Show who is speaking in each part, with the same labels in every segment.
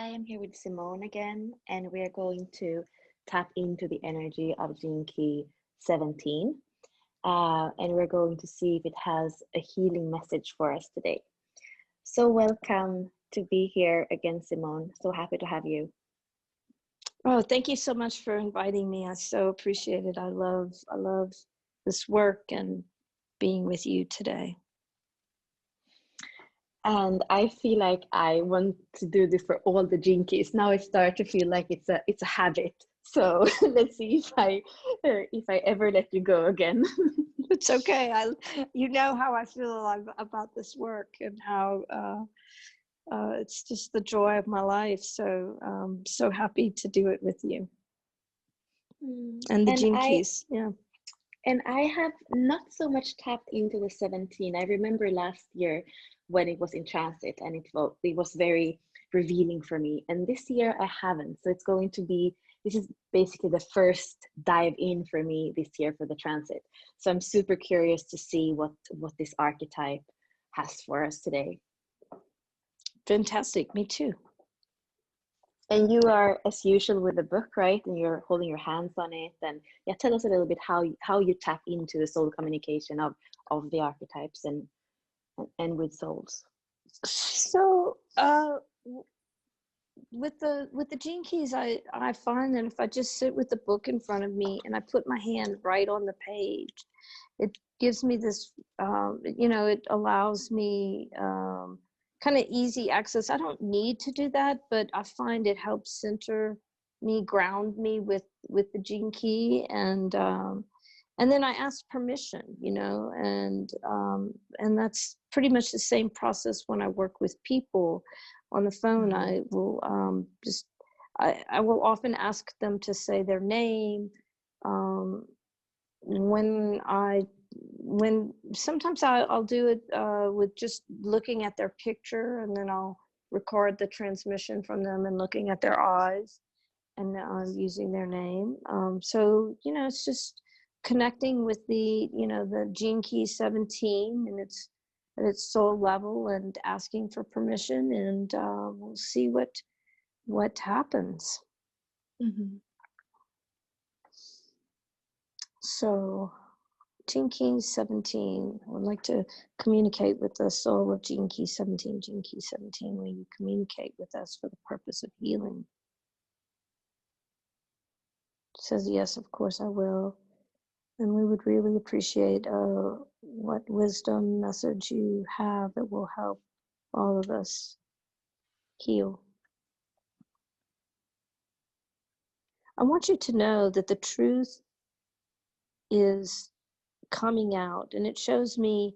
Speaker 1: I am here with Simone again, and we're going to tap into the energy of Gene Key 17. And we're going to see if it has a healing message for us today. So, welcome to be here again, Simone. So happy to have you.
Speaker 2: Oh, thank you so much for inviting me. I so appreciate it. I love this work and being with you today.
Speaker 1: And I feel like I want to do this for all the Gene Keys. Now I start to feel like it's a habit. So let's see if I ever let you go again.
Speaker 2: It's okay. You know how I feel about this work and how it's just the joy of my life. So so happy to do it with you. And the
Speaker 1: And
Speaker 2: Gene
Speaker 1: I
Speaker 2: Keys, yeah.
Speaker 1: and I have not so much tapped into the 17. I remember last year when it was in transit and it was very revealing for me. And this year I haven't. So this is basically the first dive in for me this year for the transit. So I'm super curious to see what this archetype has for us today.
Speaker 2: Fantastic. Me too.
Speaker 1: And you are, as usual, with the book, right? And you're holding your hands on it. And yeah, tell us a little bit how you tap into the soul communication of the archetypes and with souls.
Speaker 2: So with the Gene Keys, I find that if I just sit with the book in front of me and I put my hand right on the page, it gives me this, it allows me kind of easy access. I don't need to do that, but I find it helps center me, ground me with the Gene Key, and then I ask permission, and that's pretty much the same process when I work with people on the phone.
Speaker 1: Mm-hmm.
Speaker 2: I will I will often ask them to say their name. Um, when sometimes I'll do it with just looking at their picture, and then I'll record the transmission from them and looking at their eyes and using their name. So it's just connecting with the Gene Key 17 and its soul level, and asking for permission, and we'll see what happens.
Speaker 1: Mm-hmm.
Speaker 2: So Gene Key 17, I would like to communicate with the soul of Gene Key 17. Gene Key 17, will you communicate with us for the purpose of healing? It says, yes, of course I will. And we would really appreciate what wisdom message you have that will help all of us heal. I want you to know that the truth is coming out, and it shows me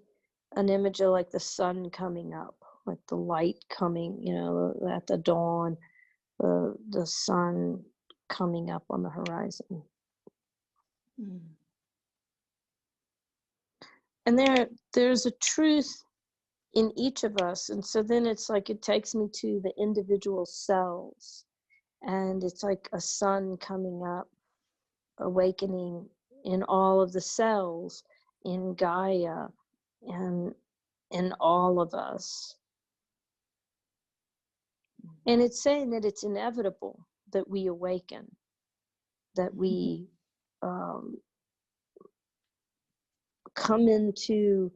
Speaker 2: an image of like the sun coming up, like the light coming, at the dawn, the sun coming up on the horizon.
Speaker 1: Mm-hmm.
Speaker 2: And there's a truth in each of us, and so then it's like it takes me to the individual cells, and it's like a sun coming up, awakening in all of the cells in Gaia and in all of us. And it's saying that it's inevitable that we awaken, that we come into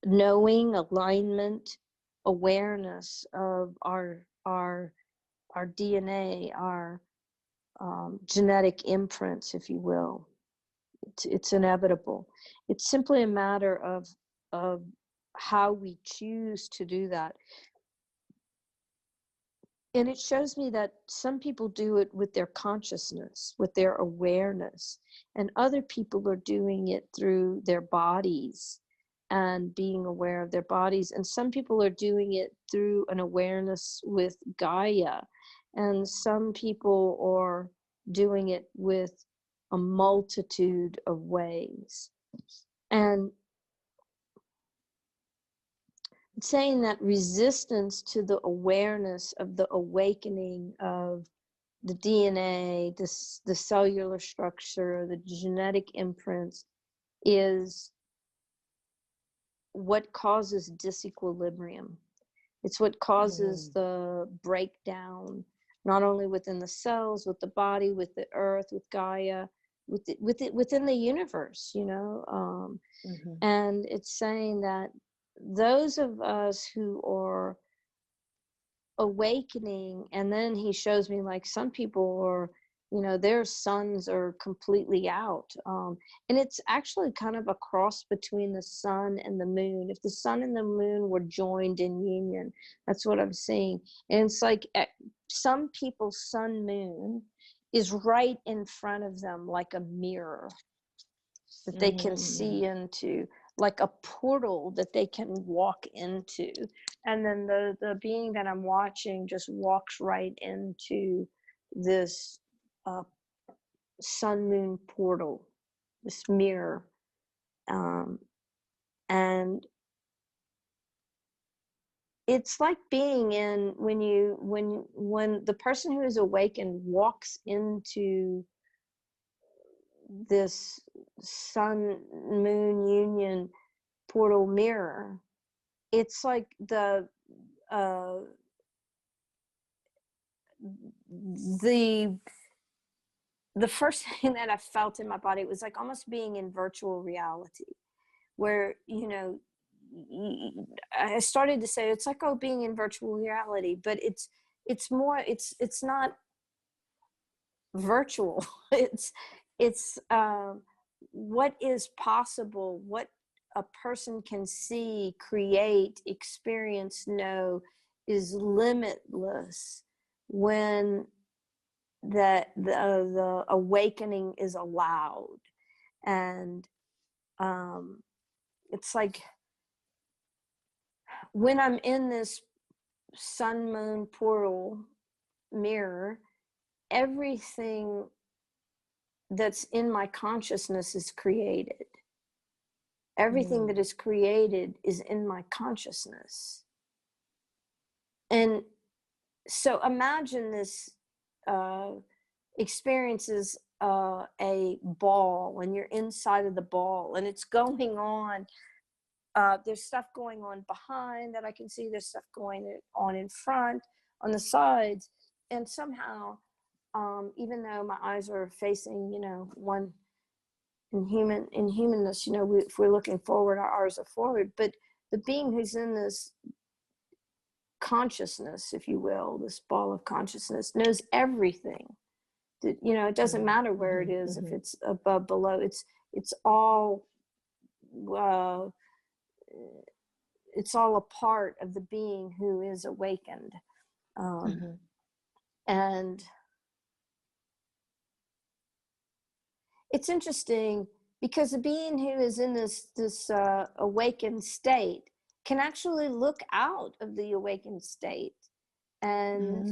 Speaker 2: knowing, alignment, awareness of our DNA, our genetic imprints, if you will. It's inevitable. It's simply a matter of how we choose to do that. And it shows me that some people do it with their consciousness, with their awareness, and other people are doing it through their bodies and being aware of their bodies. And some people are doing it through an awareness with Gaia, and some people are doing it with a multitude of ways. And it's saying that resistance to the awareness of the awakening of the DNA, the cellular structure, the genetic imprints, is what causes disequilibrium. It's what causes
Speaker 1: Mm.
Speaker 2: the breakdown, not only within the cells, with the body, with the earth, with Gaia, within the universe, you know.
Speaker 1: Mhm.
Speaker 2: And it's saying that those of us who are awakening, and then he shows me like some people are, you know, their suns are completely out, and it's actually kind of a cross between the sun and the moon. If the sun and the moon were joined in union, that's what I'm seeing. And it's like some people's sun moon is right in front of them like a mirror that they can
Speaker 1: Mm.
Speaker 2: see into, like a portal that they can walk into. And then the being that I'm watching just walks right into this uh, sun moon portal, this mirror. Um, and it's like being in, when the person who is awakened walks into this sun moon union portal mirror, it's like uh the the first thing that I felt in my body was like almost being in virtual reality, where, you know, I started to say it's like, oh, being in virtual reality, but it's more, it's not virtual. It's what is possible, what a person can see, create, experience, know, is limitless when the awakening is allowed. And it's like when I'm in this sun moon portal mirror, everything that's in my consciousness is created. Everything that
Speaker 1: Mm.
Speaker 2: is created is in my consciousness. And so imagine this uh, experiences a ball, and you're inside of the ball and it's going on. There's stuff going on behind that I can see. There's stuff going on in front, on the sides. And somehow, even though my eyes are facing, you know, one in humanness, you know, if we're looking forward, our eyes are forward. But the being who's in this consciousness, if you will, this ball of consciousness, knows everything. You know, it doesn't
Speaker 1: Mm.
Speaker 2: matter where it
Speaker 1: Mhm.
Speaker 2: is, if
Speaker 1: Mhm.
Speaker 2: it's above, below. It's all uh, it's all a part of the being who is awakened. Um,
Speaker 1: Mhm.
Speaker 2: and it's interesting because the being who is in this awakened state can actually look out of the awakened state and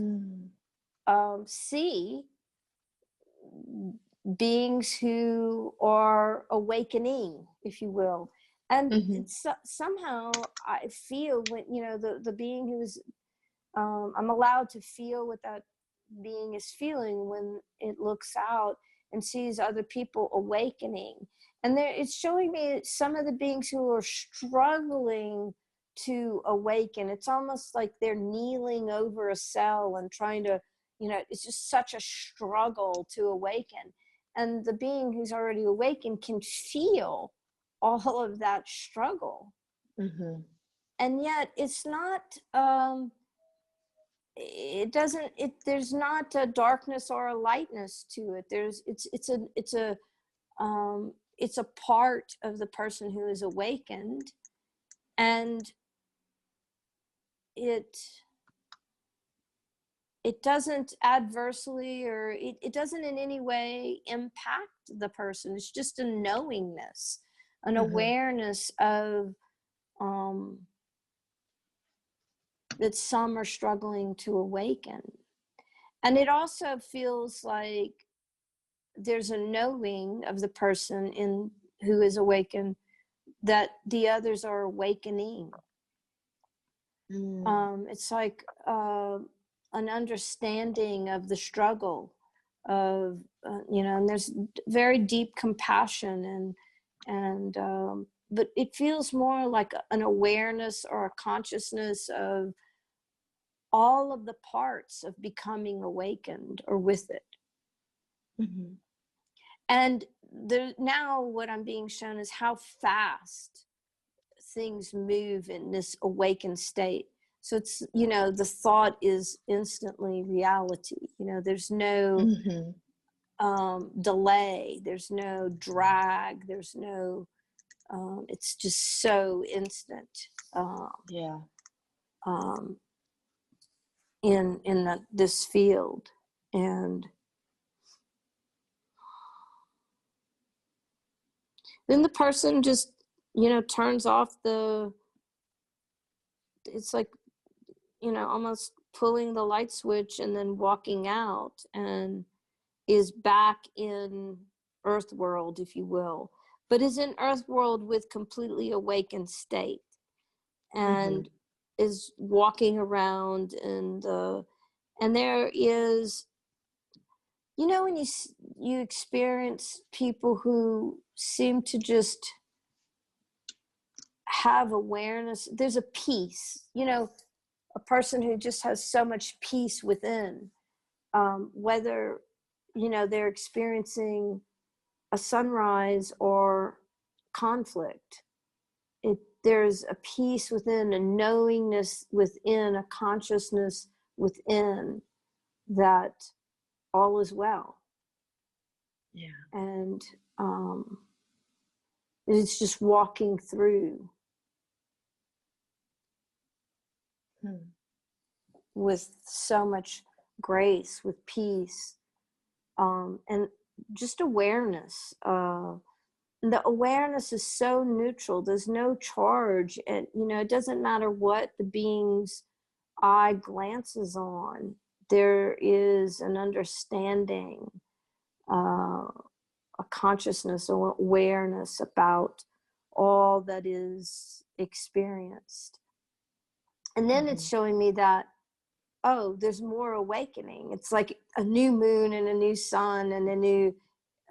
Speaker 1: Mm.
Speaker 2: see beings who are awakening, if you will. And
Speaker 1: Mhm.
Speaker 2: it's somehow I feel, when, you know, the being who's I'm allowed to feel what that being is feeling when it looks out and sees other people awakening. And there, it's showing me some of the beings who are struggling to awaken. It's almost like they're kneeling over a cell and trying to, you know, it's just such a struggle to awaken. And the being who's already awakened can feel all of that struggle.
Speaker 1: Mhm.
Speaker 2: And yet it's not, it doesn't, there's not a darkness or a lightness to it. There's, it's a part of the person who is awakened. And it it doesn't adversely, or it doesn't in any way impact the person. It's just a knowingness, an
Speaker 1: Mhm.
Speaker 2: awareness of that some are struggling to awaken. And it also feels like there's a knowing of the person in who is awakened that the others are awakening.
Speaker 1: Mm.
Speaker 2: It's like an understanding of the struggle of, you know, and there's very deep compassion, and but it feels more like an awareness or a consciousness of all of the parts of becoming awakened are with it.
Speaker 1: Mm-hmm.
Speaker 2: And now what I'm being shown is how fast things move in this awakened state. So it's, you know, the thought is instantly reality. You know, there's no delay, there's no drag, there's no, it's just so instant. In this field. And then the person just, you know, turns off it's like, you know, almost pulling the light switch and then walking out, and is back in earth world, if you will, but is in earth world with completely awakened state, and is walking around, and there is, you know, when you experience people who seem to just have awareness, there's a peace, you know, a person who just has so much peace within, whether, you know, they're experiencing a sunrise or conflict, there's a peace within, a knowingness within, a consciousness within, that all is well. And it's just walking through with so much grace, with peace, and just awareness. The awareness is so neutral. There's no charge, and, you know, it doesn't matter what the being's eye glances on. There is an understanding, a consciousness or awareness about all that is experienced. And then it's showing me that, oh, there's more awakening. It's like a new moon and a new sun, and a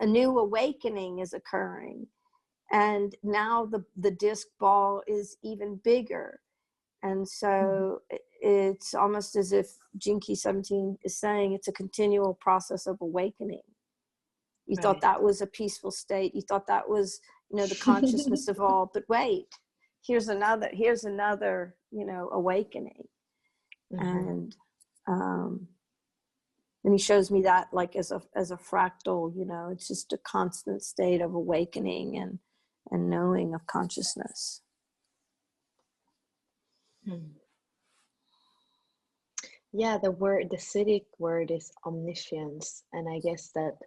Speaker 2: new awakening is occurring. And now the disc ball is even bigger. And so it's almost as if Gene Key 17 is saying it's a continual process of awakening. You thought that was a peaceful state. You thought that was, you know, the consciousness of all. But wait, here's another, you know, awakening. And he shows me that, like, as a fractal, you know, it's just a constant state of awakening and knowing of consciousness.
Speaker 1: Yeah, the Siddhic word is omniscience, and I guess that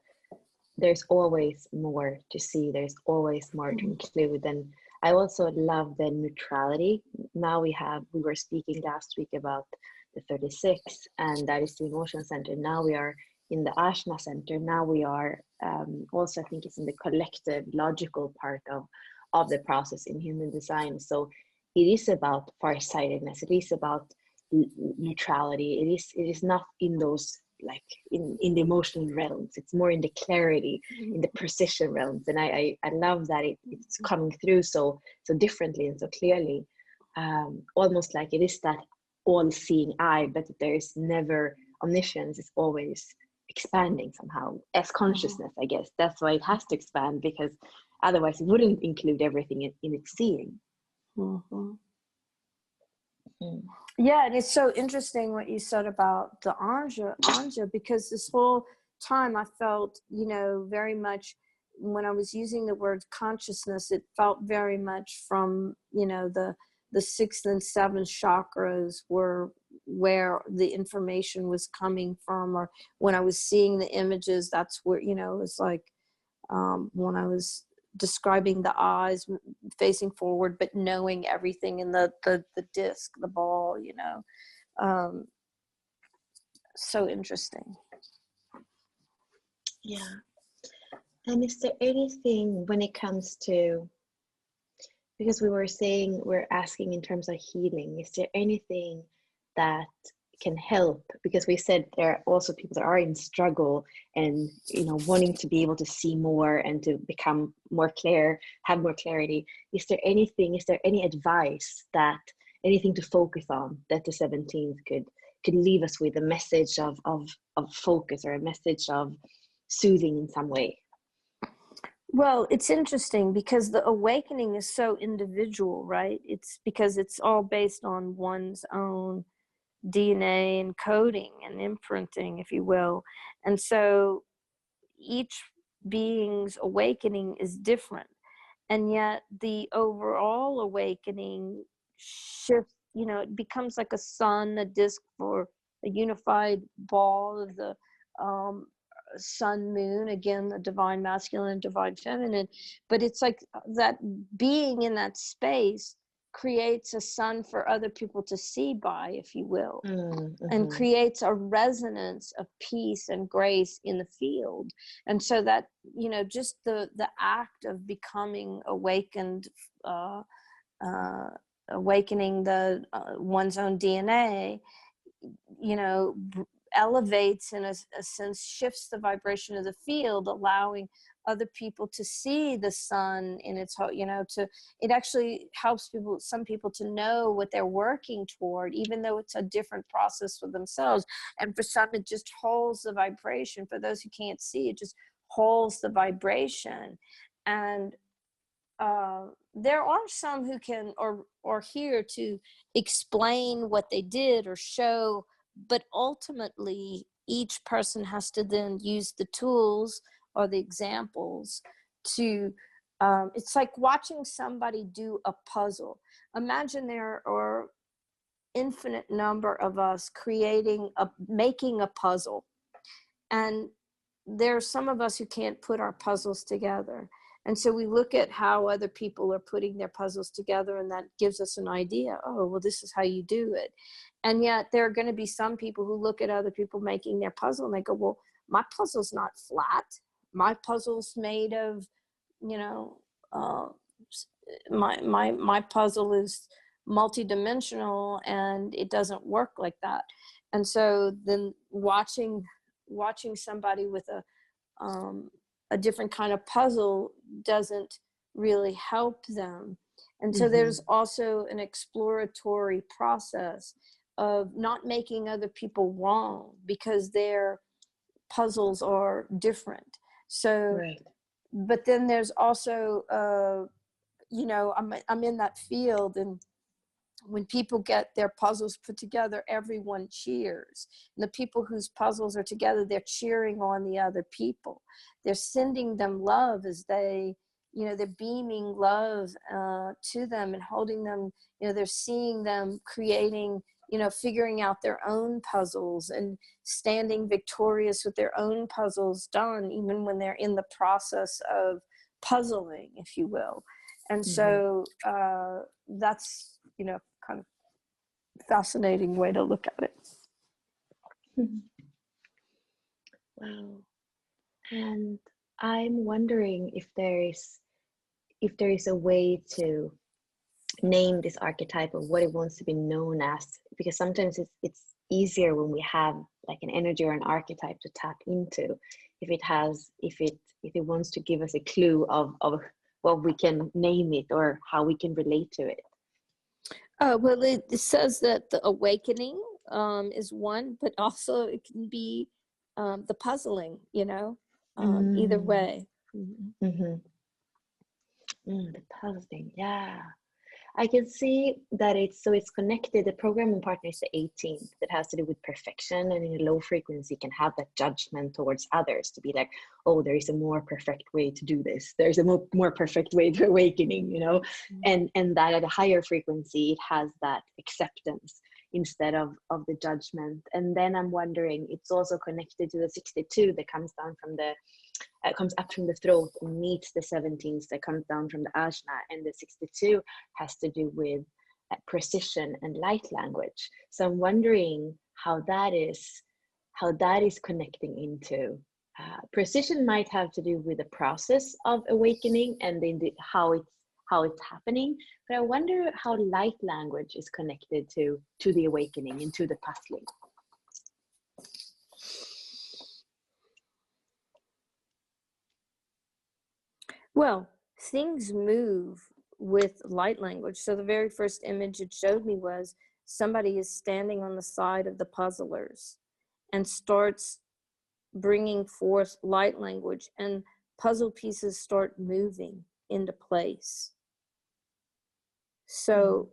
Speaker 1: there's always more to see, there's always more to include. And I also love the neutrality. Now we were speaking last week about the 36, and that is the emotion center. Now we are in the Ajna center. Now we are also, I think it's in the collective logical part of the process in human design. So it is about farsightedness. It is about neutrality. It is not in those, like, in the emotional realms. It's more in the clarity, in the precision realms. And I love that it's coming through so differently and so clearly, almost like it is that all-seeing eye, but there is never omniscience. Is always expanding somehow as consciousness. I guess that's why it has to expand, because otherwise it wouldn't include everything in its seeing.
Speaker 2: Yeah, and it's so interesting what you said about the Anja, because this whole time I felt, you know, very much when I was using the word consciousness, it felt very much from, you know, the 6th and 7th chakras were where the information was coming from, or when I was seeing the images, that's where, you know, it was like when I was describing the eyes facing forward but knowing everything in the disc, the ball, you know. So interesting.
Speaker 1: Yeah. And is there anything when it comes to, because we were saying, we're asking in terms of healing, is there anything that can help? Because we said there are also people that are in struggle and, you know, wanting to be able to see more and to become more clear, have more clarity. Is there any advice, that anything to focus on that the 17th could leave us with a message of focus, or a message of soothing in some way.
Speaker 2: Well, it's interesting because the awakening is so individual, right? It's because it's all based on one's own DNA encoding and imprinting, if you will. And so each being's awakening is different. And yet the overall awakening shifts, it becomes like a sun, a disk for a unified ball of the um, sun, moon, again, the divine masculine, divine feminine. But it's like that being in that space creates a sun for other people to see by, if you will, and creates a resonance of peace and grace in the field. And so that, just the act of becoming awakened, awakening the one's own DNA, elevates, in a sense, shifts the vibration of the field, allowing other people to see the sun in its whole, it actually helps some people to know what they're working toward, even though it's a different process for themselves. And for some, it just holds the vibration. For those who can't see, it just holds the vibration. And there are some who can or here to explain what they did or show, but ultimately each person has to then use the tools or the examples to it's like watching somebody do a puzzle. Imagine there are infinite number of us making a puzzle, and there are some of us who can't put our puzzles together. And so we look at how other people are putting their puzzles together, and that gives us an idea. Oh, well, this is how you do it. And yet there are going to be some people who look at other people making their puzzle and they go, well, my puzzle's not flat. My puzzle's made of, my puzzle is multidimensional, and it doesn't work like that. And so then watching somebody with a different kind of puzzle doesn't really help them. And so there's also an exploratory process of not making other people wrong because their puzzles are different. So, right. But then there's also, I'm in that field, and when people get their puzzles put together, everyone cheers. And the people whose puzzles are together, they're cheering on the other people. They're sending them love as they, they're beaming love to them and holding them, they're seeing them creating, figuring out their own puzzles and standing victorious with their own puzzles done, even when they're in the process of puzzling, if you will. And so that's, kind of fascinating way to look at it.
Speaker 1: Wow. And I'm wondering if there is a way to name this archetype of what it wants to be known as, because sometimes it's easier when we have like an energy or an archetype to tap into, if it wants to give us a clue of what we can name it or how we can relate to it.
Speaker 2: Well, it says that the awakening is one, but also it can be the puzzling, either way.
Speaker 1: The puzzling, yeah. I can see that it's connected. The programming partner is the 18th, that has to do with perfection, and in a low frequency can have that judgment towards others, to be like, oh, there is a more perfect way to do this. There's a more perfect way to awakening, and that at a higher frequency, it has that acceptance instead of the judgment. And then I'm wondering, it's also connected to the 62 that comes down from comes up from the throat and meets the 17th that comes down from the ajna, and the 62 has to do with precision and light language. So I'm wondering how that is connecting into precision. Might have to do with the process of awakening and then how it's happening, but I wonder how light language is connected to the awakening and to the puzzling.
Speaker 2: Well, things move with light language. So the very first image it showed me was somebody is standing on the side of the puzzlers and starts bringing forth light language, and puzzle pieces start moving into place. So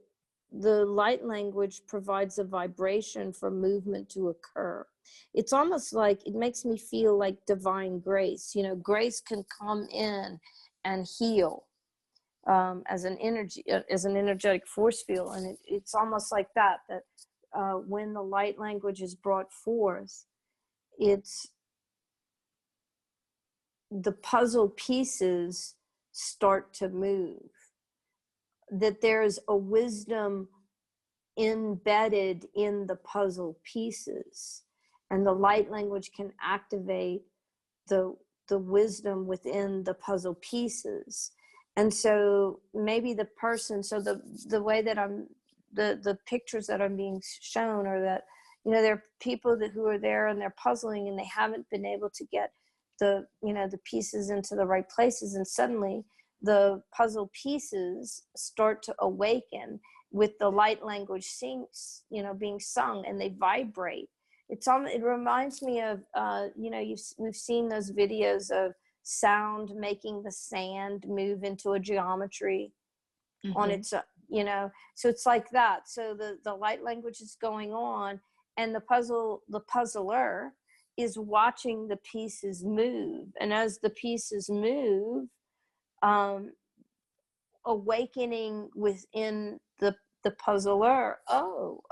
Speaker 2: the light language provides a vibration for movement to occur. It's almost like, it makes me feel like divine grace. You know, grace can come in and heal as an energy, as an energetic force field. And it's almost like that when the light language is brought forth, it's the puzzle pieces start to move, that there's a wisdom embedded in the puzzle pieces, and the light language can activate the wisdom within the puzzle pieces. And so maybe the person, so the way that the pictures that I'm being shown are that, you know, there are people who are there and they're puzzling and they haven't been able to get the pieces into the right places, and suddenly the puzzle pieces start to awaken with the light language being sung, and they vibrate. It reminds me of we've seen those videos of sound making the sand move into a geometry on its so it's like that. So the light language is going on, and the puzzler is watching the pieces move, and as the pieces move, awakening within the puzzler, oh,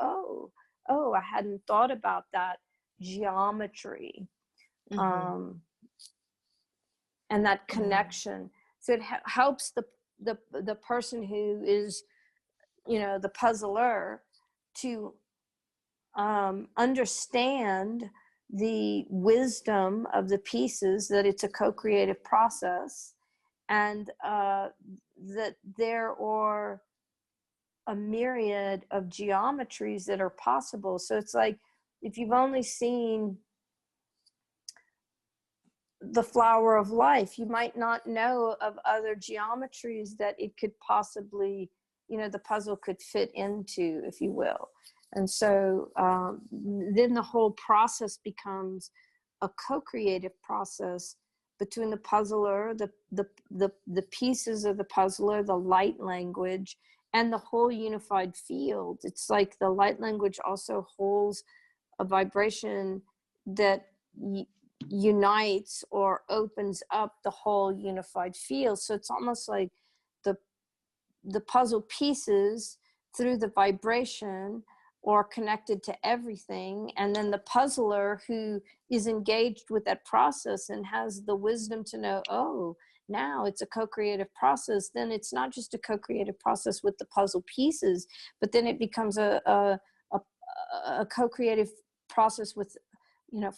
Speaker 2: I hadn't thought about that geometry, and that connection. So it helps the person who is, the puzzler, to understand the wisdom of the pieces, that it's a co-creative process, and that there are a myriad of geometries that are possible. So it's like, if you've only seen the flower of life, you might not know of other geometries that it could possibly, the puzzle could fit into, if you will. And so then the whole process becomes a co-creative process between the puzzler, the pieces of the puzzler, the light language, and the whole unified field. It's like the light language also holds a vibration that unites or opens up the whole unified field. So it's almost like the puzzle pieces, through the vibration, are connected to everything, and then the puzzler who is engaged with that process and has the wisdom to know, oh, now it's a co-creative process, then it's not just a co-creative process with the puzzle pieces, but then it becomes a co-creative process with,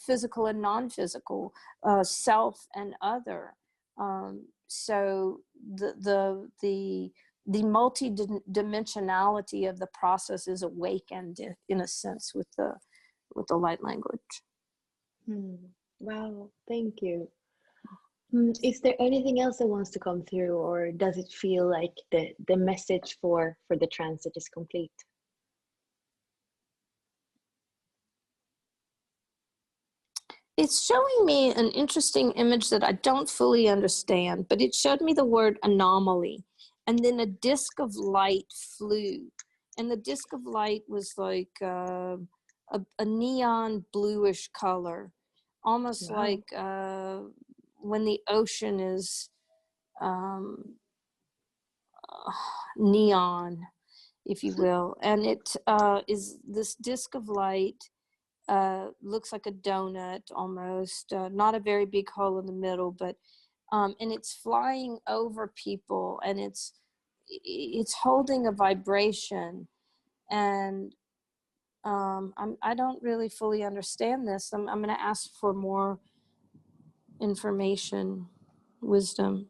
Speaker 2: physical and non-physical, self and other. So the multi-dimensionality of the process is awakened, in a sense, with the light language.
Speaker 1: Wow, thank you. Is there anything else that wants to come through, or does it feel like the message for the transit is complete?
Speaker 2: It's showing me an interesting image that I don't fully understand, but it showed me the word anomaly, and then a disc of light flew, and the disc of light was like a neon bluish color, almost like when the ocean is neon, if you will. And it is this disc of light, looks like a donut almost, not a very big hole in the middle, but and it's flying over people, and it's holding a vibration. And I don't really fully understand this. I'm going to ask for more information, wisdom.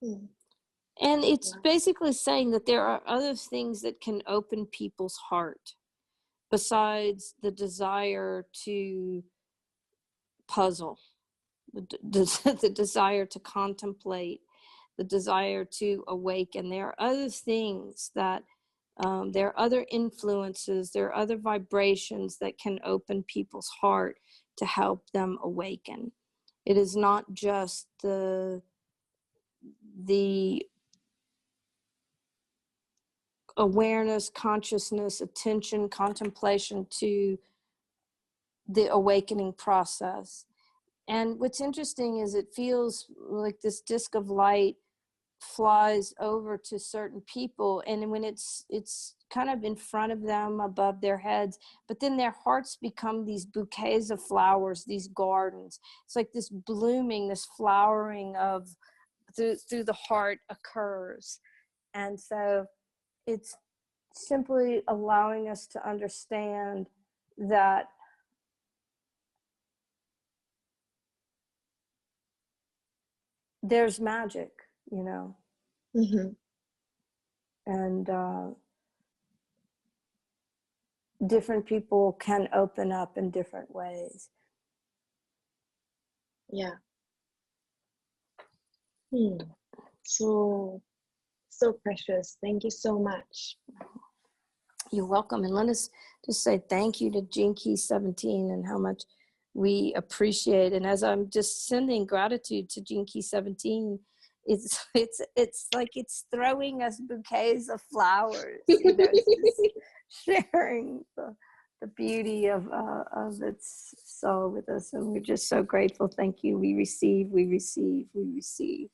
Speaker 2: And it's basically saying that there are other things that can open people's heart besides the desire to puzzle, the desire to contemplate, the desire to awaken. There are other things that There are other influences, there are other vibrations that can open people's heart to help them awaken. It is not just the awareness, consciousness, attention, contemplation to the awakening process. And what's interesting is it feels like this disc of light flies over to certain people, and when it's kind of in front of them, above their heads, but then their hearts become these bouquets of flowers, these gardens. It's like this blooming, this flowering of through the heart occurs. And so it's simply allowing us to understand that there's magic, you know.
Speaker 1: Mm-hmm.
Speaker 2: And different people can open up in different ways.
Speaker 1: Yeah. So precious. Thank you so much.
Speaker 2: You're welcome. And let us just say thank you to Gene Key 17 and how much we appreciate. And as I'm just sending gratitude to Gene Key 17, it's like it's throwing us bouquets of flowers. You know, it's just sharing the beauty of its soul with us. And we're just so grateful. Thank you. We receive, we receive, we receive.